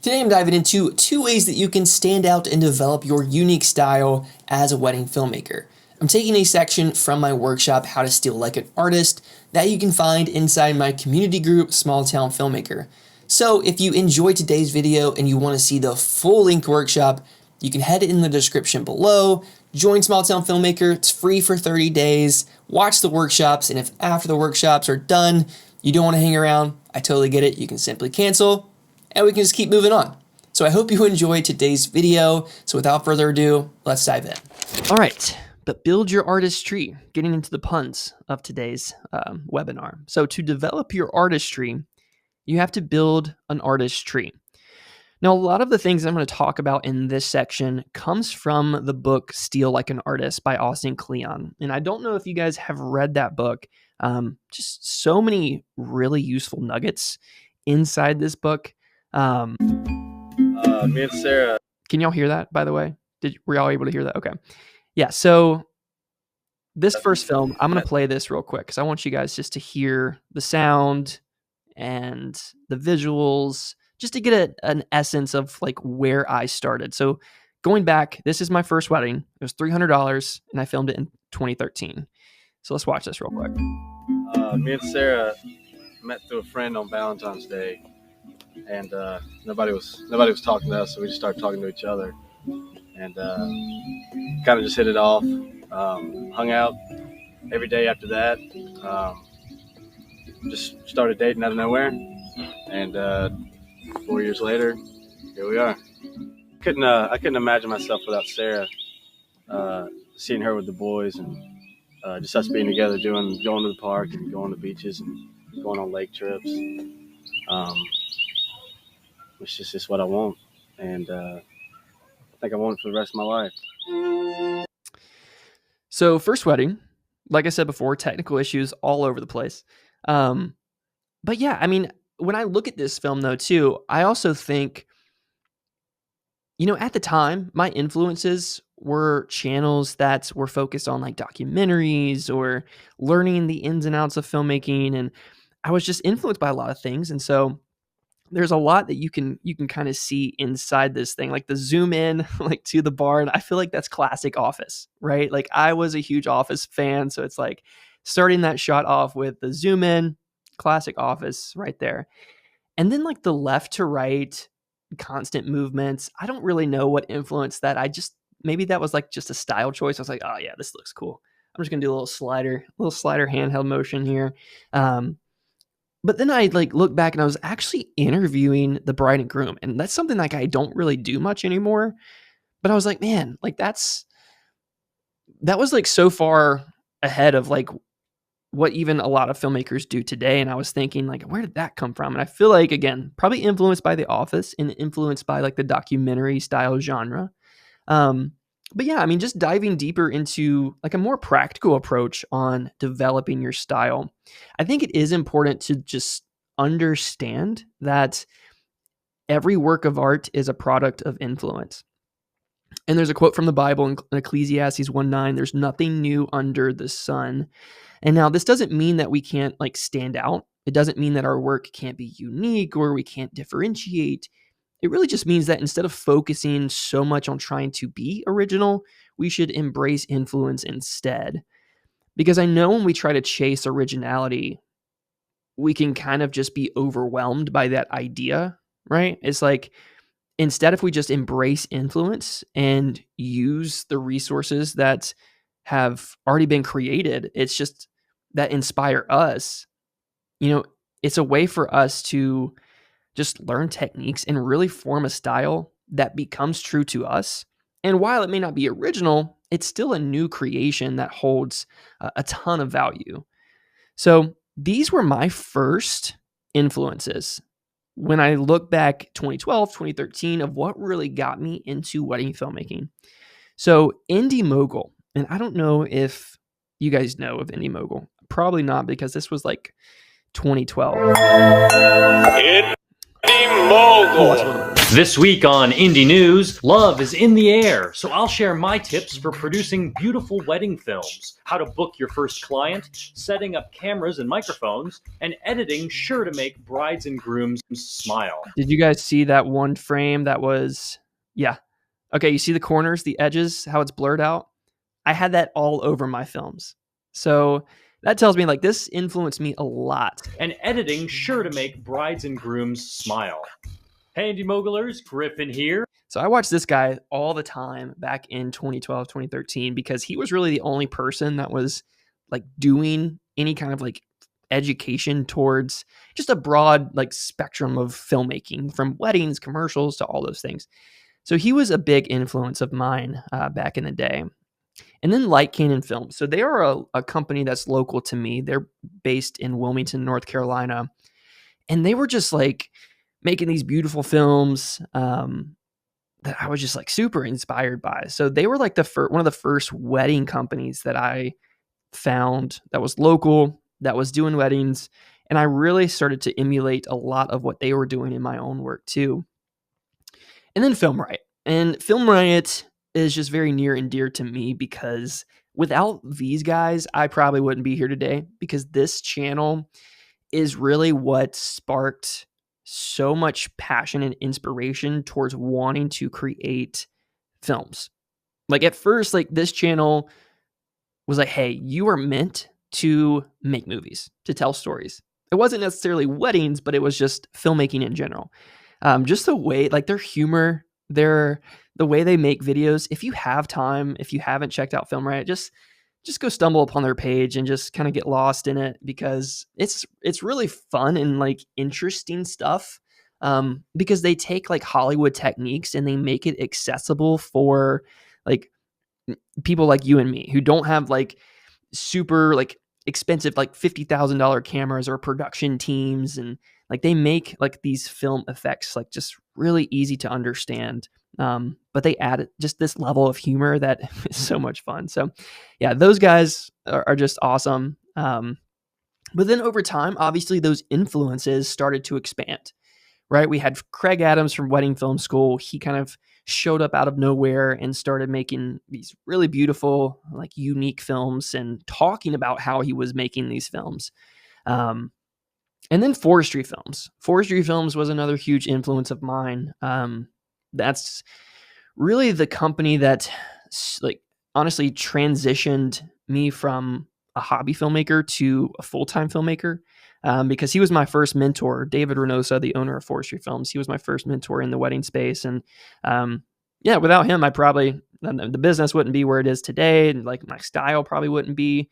Today I'm diving into 2 ways that you can stand out and develop your unique style as a wedding filmmaker. I'm taking a section from my workshop, How to Steal Like an Artist, that you can find inside my community group, Small Town Filmmaker. So if you enjoyed today's video and you want to see the full length workshop, you can head in the description below, join Small Town Filmmaker, it's free for 30 days, watch the workshops, and if after the workshops are done, you don't want to hang around, I totally get it, you can simply cancel, and we can just keep moving on. So I hope you enjoyed today's video. So without further ado, let's dive in. All right, but build your artistry, getting into the puns of today's webinar. So to develop your artistry, you have to build an artistry. Now, a lot of the things I'm going to talk about in this section comes from the book Steal Like an Artist by Austin Kleon. And I don't know if you guys have read that book. Just so many really useful nuggets inside this book. Me and Sarah. Can y'all hear that, by the way? Were y'all able to hear that? Okay. Yeah, so this first film, I'm going to play this real quick because I want you guys just to hear the sound and the visuals, just to get an essence of like where I started. So going back, this is my first wedding. It was $300 and I filmed it in 2013. So let's watch this real quick. Me and Sarah met through a friend on Valentine's Day, and nobody was talking to us, so we just started talking to each other, and kind of just hit it off. Hung out every day after that. Just started dating out of nowhere, and 4 years later, here we are. I couldn't imagine myself without Sarah. Seeing her with the boys, and just us being together, going to the park and going to beaches and going on lake trips. It's just what I want, and I think I want it for the rest of my life. So first wedding, like I said before, technical issues all over the place. But yeah, I mean, when I look at this film though too, I also think, at the time, my influences were channels that were focused on like documentaries or learning the ins and outs of filmmaking. And I was just influenced by a lot of things. And so there's a lot that you can kind of see inside this thing, like the zoom in like to the barn. I feel like that's classic Office, right? Like I was a huge Office fan. So it's like starting that shot off with the zoom in, classic Office right there. And then like the left to right constant movements. I don't really know what influenced that. Maybe that was like just a style choice. I was like, oh yeah, this looks cool. I'm just gonna do a little slider handheld motion here. But then I like look back and I was actually interviewing the bride and groom, and that's something like I don't really do much anymore. But I was like, man, like that was like so far ahead of like what even a lot of filmmakers do today. And I was thinking like, where did that come from? And I feel like, again, probably influenced by The Office and influenced by like the documentary style genre. But yeah, I mean, just diving deeper into like a more practical approach on developing your style. I think it is important to just understand that every work of art is a product of influence. And there's a quote from the Bible in Ecclesiastes 1:9, there's nothing new under the sun. And now this doesn't mean that we can't like stand out. It doesn't mean that our work can't be unique or we can't differentiate. It really just means that instead of focusing so much on trying to be original, we should embrace influence instead. Because I know when we try to chase originality, we can kind of just be overwhelmed by that idea, right? It's like, instead, if we just embrace influence and use the resources that have already been created, it's just that inspire us, it's a way for us to just learn techniques and really form a style that becomes true to us. And while it may not be original, it's still a new creation that holds a ton of value. So these were my first influences when I look back 2012, 2013 of what really got me into wedding filmmaking. So Indie Mogul, and I don't know if you guys know of Indie Mogul. Probably not, because this was like 2012. We'll watch a little bit of this. This week on Indie News, love is in the air, so I'll share my tips for producing beautiful wedding films, how to book your first client, setting up cameras and microphones, and editing sure to make brides and grooms smile. Did you guys see that one frame that was, yeah. Okay, you see the corners, the edges, how it's blurred out? I had that all over my films. So that tells me like this influenced me a lot. And editing sure to make brides and grooms smile. Hey, Indie Mogulers, Griffin here. So I watched this guy all the time back in 2012, 2013, because he was really the only person that was like doing any kind of like education towards just a broad like spectrum of filmmaking, from weddings, commercials to all those things. So he was a big influence of mine back in the day. And then Light Cannon Films. So they are a company that's local to me. They're based in Wilmington, North Carolina. And they were just like making these beautiful films that I was just like super inspired by. So they were like one of the first wedding companies that I found that was local, that was doing weddings. And I really started to emulate a lot of what they were doing in my own work too. And then Film Riot. And Film Riot is just very near and dear to me because without these guys, I probably wouldn't be here today, because this channel is really what sparked so much passion and inspiration towards wanting to create films. Like at first, like this channel was like, hey, you are meant to make movies, to tell stories. It wasn't necessarily weddings, but it was just filmmaking in general. Just the way, like their humor, the way they make videos. If you have time, if you haven't checked out Film Riot, just go stumble upon their page and just kind of get lost in it, because it's really fun and like interesting stuff. Because they take like Hollywood techniques and they make it accessible for like people like you and me who don't have like super like expensive like $50,000 cameras or production teams, and like they make like these film effects like just really easy to understand. But they add just this level of humor that is so much fun. So yeah, those guys are just awesome. But then over time, obviously those influences started to expand, right? We had Craig Adams from Wedding Film School. He kind of showed up out of nowhere and started making these really beautiful, like unique films and talking about how he was making these films. And then Forestry Films. Forestry Films was another huge influence of mine. That's really the company that like honestly transitioned me from a hobby filmmaker to a full-time filmmaker. Because he was my first mentor, David Reynosa, the owner of Forestry Films. He was my first mentor in the wedding space. And yeah, without him, the business wouldn't be where it is today. And like my style probably wouldn't be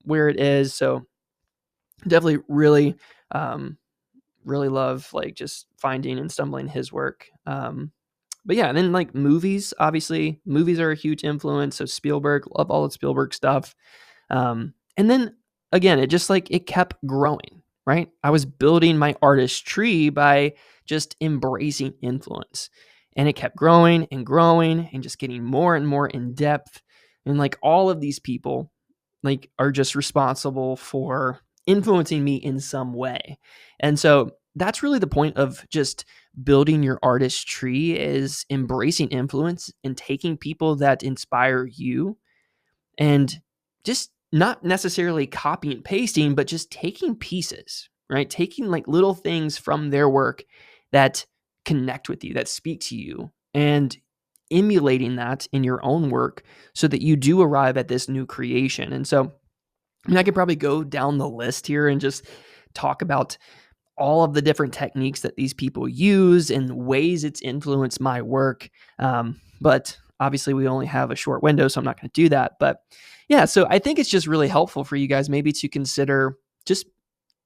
where it is. So definitely really, really love like just finding and stumbling his work. But yeah, and then like movies, obviously movies are a huge influence. So Spielberg, love all the Spielberg stuff. And then again, it kept growing, right? I was building my artist tree by just embracing influence, and it kept growing and just getting more and more in depth. And like all of these people like are just responsible for influencing me in some way. And so that's really the point of just building your artist tree, is embracing influence and taking people that inspire you and just not necessarily copy and pasting, but just taking pieces, right? Taking like little things from their work that connect with you, that speak to you, and emulating that in your own work so that you do arrive at this new creation. And so, I mean, I could probably go down the list here and just talk about all of the different techniques that these people use and ways it's influenced my work. But obviously we only have a short window, so I'm not going to do that. But yeah, so I think it's just really helpful for you guys maybe to consider just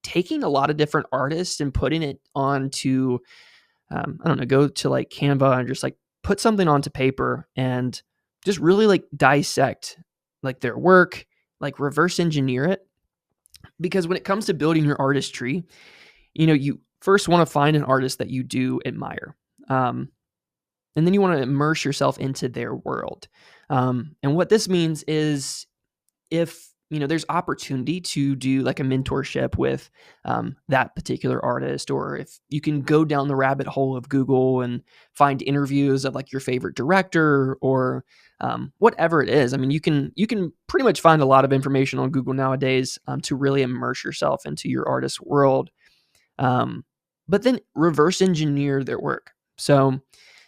taking a lot of different artists and putting it onto, I don't know, go to like Canva and just like put something onto paper and just really like dissect like their work, like reverse engineer it. Because when it comes to building your artistry, you first want to find an artist that you do admire. And then you want to immerse yourself into their world. And what this means is if there's opportunity to do like a mentorship with that particular artist, or if you can go down the rabbit hole of Google and find interviews of like your favorite director or whatever it is. I mean, you can pretty much find a lot of information on Google nowadays to really immerse yourself into your artist's world. But then reverse engineer their work. So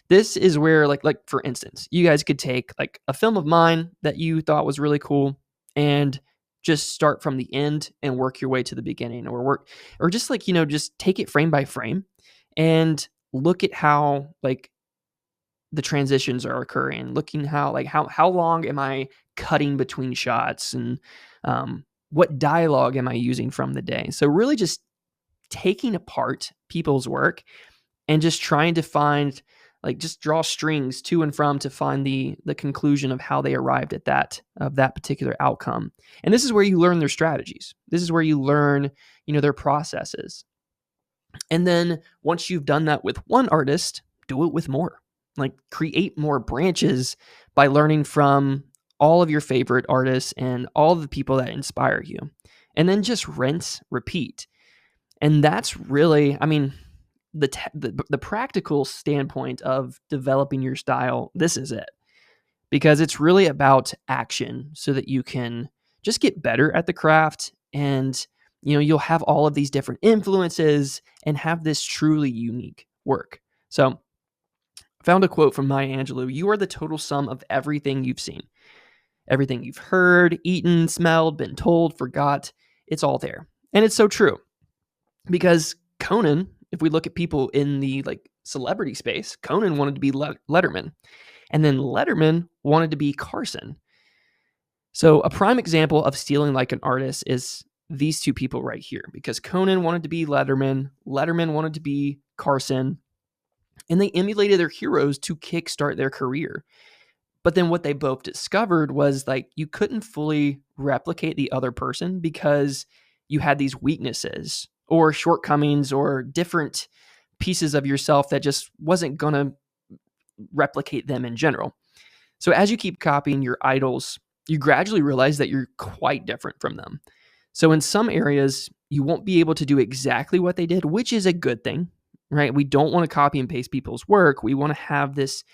this is where like for instance, you guys could take like a film of mine that you thought was really cool and just start from the end and work your way to the beginning, or just like, just take it frame by frame and look at how like the transitions are occurring, looking how long am I cutting between shots, and what dialogue am I using from the day. So really just taking apart people's work and just trying to find, like, just draw strings to and from to find the conclusion of how they arrived at that particular outcome. And this is where you learn their strategies. This is where you learn, their processes. And then once you've done that with one artist, do it with more. Like, create more branches by learning from all of your favorite artists and all of the people that inspire you. And then just rinse, repeat. And that's really, I mean, the practical standpoint of developing your style, this is it. Because it's really about action so that you can just get better at the craft, and you'll have all of these different influences and have this truly unique work. So I found a quote from Maya Angelou: "You are the total sum of everything you've seen. Everything you've heard, eaten, smelled, been told, forgot, it's all there." And it's so true. Because Conan, if we look at people in the like celebrity space, Conan wanted to be Letterman, and then Letterman wanted to be Carson. So a prime example of stealing like an artist is these two people right here, because Conan wanted to be Letterman, Letterman wanted to be Carson, and they emulated their heroes to kickstart their career. But then what they both discovered was, like, you couldn't fully replicate the other person because you had these weaknesses or shortcomings or different pieces of yourself that just wasn't going to replicate them in general. So as you keep copying your idols, you gradually realize that you're quite different from them. So in some areas, you won't be able to do exactly what they did, which is a good thing, right? We don't want to copy and paste people's work. We want to have this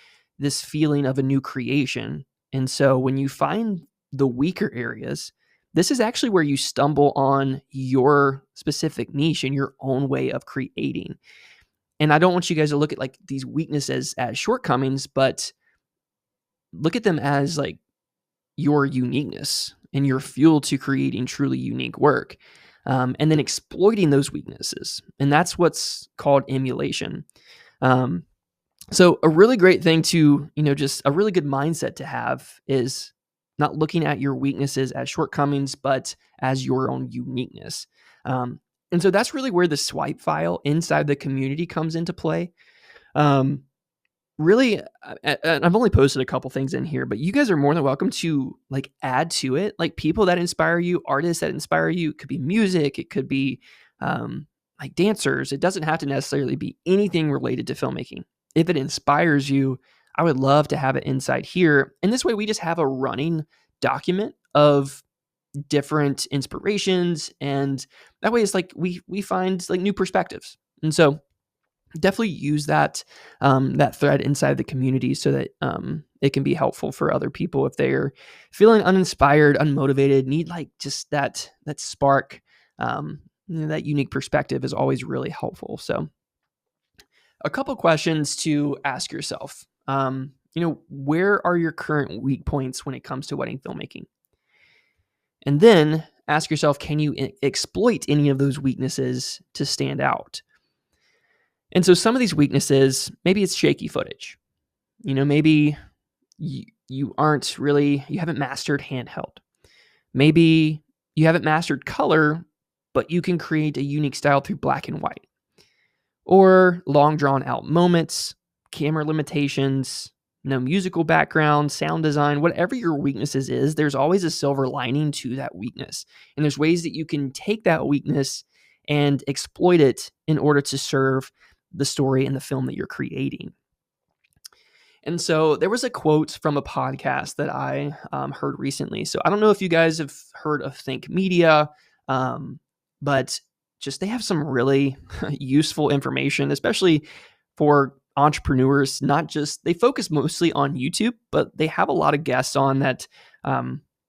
feeling of a new creation. And so when you find the weaker areas, this is actually where you stumble on your specific niche and your own way of creating. And I don't want you guys to look at like these weaknesses as shortcomings, but look at them as like your uniqueness and your fuel to creating truly unique work. And then exploiting those weaknesses. And that's what's called emulation. So a really great thing to, just a really good mindset to have is not looking at your weaknesses as shortcomings, but as your own uniqueness. And so that's really where the swipe file inside the community comes into play. Really, I've only posted a couple things in here, but you guys are more than welcome to like add to it, like people that inspire you, artists that inspire you. It could be music, it could be like dancers. It doesn't have to necessarily be anything related to filmmaking. If it inspires you, I would love to have it inside here. And this way we just have a running document of different inspirations. And that way it's like we find like new perspectives. And so definitely use that thread inside the community so that it can be helpful for other people if they're feeling uninspired, unmotivated, need like just that spark. That unique perspective is always really helpful. So a couple questions to ask yourself. Where are your current weak points when it comes to wedding filmmaking? And then ask yourself, can you exploit any of those weaknesses to stand out? And so some of these weaknesses, maybe it's shaky footage. Maybe you haven't mastered handheld. Maybe you haven't mastered color, but you can create a unique style through black and white. Or long drawn out moments, camera limitations, no musical background, sound design, whatever your weaknesses is, there's always a silver lining to that weakness. And there's ways that you can take that weakness and exploit it in order to serve the story and the film that you're creating. And so there was a quote from a podcast that I heard recently. So I don't know if you guys have heard of Think Media, but just they have some really useful information, especially for entrepreneurs. Not just, they focus mostly on YouTube, but they have a lot of guests on that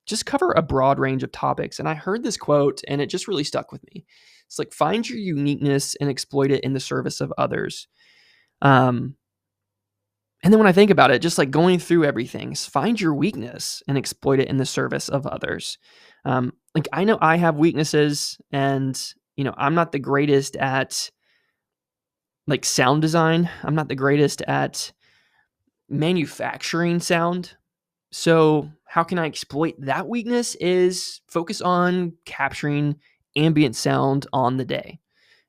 just cover a broad range of topics. And I heard this quote and it just really stuck with me. It's like, find your uniqueness and exploit it in the service of others. And then when I think about it, just like going through everything, find your weakness and exploit it in the service of others. Like I know I have weaknesses, and I'm not the greatest at like sound design. I'm not the greatest at manufacturing sound. So how can I exploit that weakness is focus on capturing ambient sound on the day.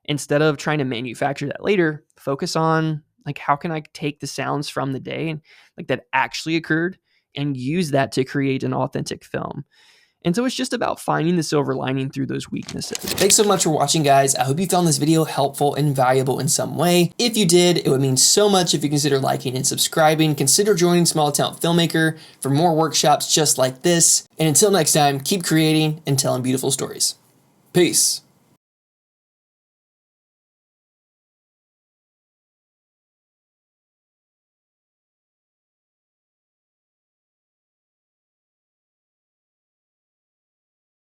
Instead of trying to manufacture that later, focus on like, how can I take the sounds from the day and like that actually occurred and use that to create an authentic film. And so it's just about finding the silver lining through those weaknesses. Thanks so much for watching, guys. I hope you found this video helpful and valuable in some way. If you did, it would mean so much if you consider liking and subscribing. Consider joining Small Town Filmmaker for more workshops just like this. And until next time, keep creating and telling beautiful stories. Peace.